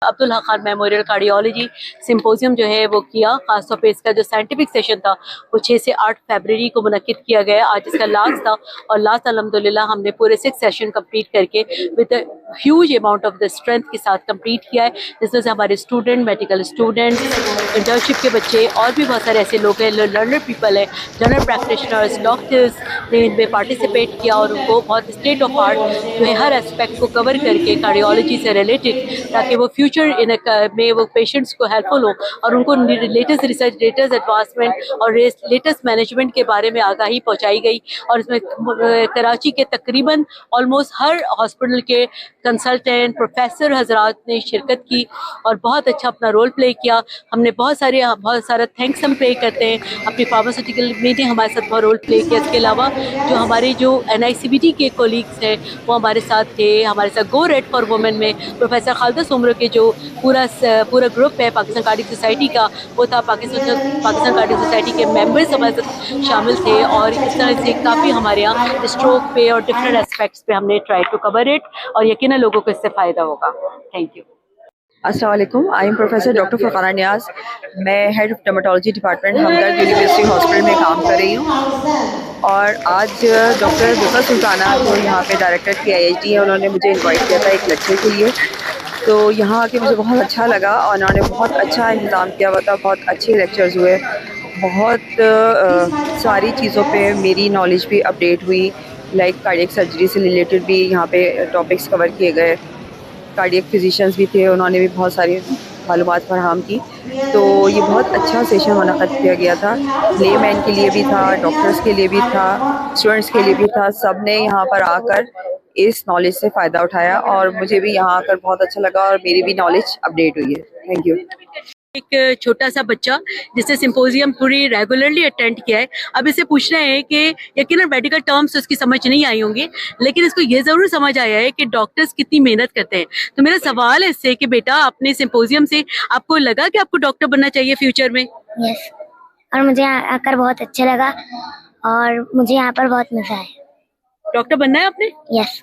Abdul Haq Khan memorial cardiology symposium جو ہے وہ کیا. خاص طور پہ اس کا جو سائنٹیفک سیشن تھا وہ 6 سے 8 فیبرری کو منعقد کیا گیا. آج اس کا لاسٹ تھا اور لاسٹ الحمدللہ ہم نے پورے 6 سیشن کمپلیٹ کر کے with huge amount of the strength کے ساتھ کمپلیٹ کیا ہے. جس میں سے ہمارے اسٹوڈنٹ، میڈیکل اسٹوڈنٹس، انٹرنشپ کے بچے اور بھی بہت سارے ایسے لوگ ہیں، لرنر پیپل ہیں، جنرل پریکٹیشنرز، ڈاکٹرز نے ان میں پارٹیسپیٹ کیا اور ان کو بہت اسٹیٹ آف آرٹ جو ہے ہر اسپیکٹ کو کور کر کے کارڈیولوجی سے ریلیٹڈ، تاکہ وہ فیوچر میں وہ پیشنٹس کو ہیلپ فل ہو اور ان کو لیٹسٹ ریسرچ، لیٹسٹ ایڈوانسمنٹ اور لیٹسٹ مینجمنٹ کے بارے میں آگاہی پہنچائی گئی. اور اس میں کراچی کے تقریباً آلموسٹ ہر ہاسپٹل کے کنسلٹنٹ، پروفیسر حضرات نے شرکت کی اور بہت اچھا اپنا رول پلے کیا. ہم نے بہت سارا تھینکس ہم پے کرتے ہیں اپنی فارماسیوٹیکل میں نے ہمارے ساتھ بہت رول پلے کیا. اس کے علاوہ جو ہمارے جو NICBT کے کولیگس ہیں وہ ہمارے ساتھ تھے. ہمارے ساتھ گو ریڈ فار وومن میں پروفیسر خالدہ سومرو کے جو پورا گروپ ہے پاکستان کارڈک سوسائٹی کا، وہ تھا. پاکستان کارڈک سوسائٹی کے ممبرس ہمارے ساتھ شامل تھے اور اس طرح سے کافی ہمارے یہاں اسٹروک پہ اور ڈفرینٹ اسپیکٹس پہ ہم نے ٹرائی ٹو کور اٹ اور یقیناً لوگوں کو اس سے فائدہ ہوگا. Thank you. السلام علیکم. I am professor doctor Furqana Niaz. میں head of dermatology department Hamdard university hospital میں کام کر رہی ہوں. اور آج ڈاکٹر بقا سلطانہ جو یہاں پہ ڈائریکٹر PIHD ہیں، انہوں نے مجھے انوائٹ کیا تھا ایک لیکچر کے لیے. تو یہاں آ کے مجھے بہت اچھا لگا اور انہوں نے بہت اچھا انتظام کیا ہوا تھا. بہت اچھے لیکچرز ہوئے. بہت ساری چیزوں پہ میری نالج بھی اپڈیٹ ہوئی. لائک کارڈیک سرجری سے ریلیٹڈ بھی یہاں پہ ٹاپکس کور کیے گئے. کارڈیک فزیشینز بھی تھے، انہوں نے بھی بہت ساری معلومات فراہم کی. تو یہ بہت اچھا سیشن منعقد کیا گیا تھا. لے مین کے لیے بھی تھا، ڈاکٹرز کے لیے بھی تھا، اسٹوڈنٹس کے لیے بھی تھا. سب نے یہاں پر آ کر اس نالج سے فائدہ اٹھایا اور مجھے بھی یہاں آ کر بہت اچھا لگا اور میری بھی نالج اپڈیٹ ہوئی ہے. Thank you. ایک چھوٹا سا بچہ جس نے سمپوزیم پوری ریگولرلی اٹینڈ کیا ہے، اب اسے پوچھنا ہے کہ یقیناً میڈیکل ٹرمز اس کی سمجھ نہیں آئی ہوں گی، لیکن اس کو یہ ضرور سمجھ آیا ہے کہ ڈاکٹرز کتنی محنت کرتے ہیں. تو میرا سوال ہے اس سے کہ بیٹا اپنے سمپوزیم سے آپ کو لگا کہ آپ کو ڈاکٹر بننا چاہیے فیوچر میں؟ یس. اور مجھے آ کر بہت اچھا لگا اور مجھے یہاں پر بہت مزہ آیا. ڈاکٹر بننا ہے آپ نے؟ یس.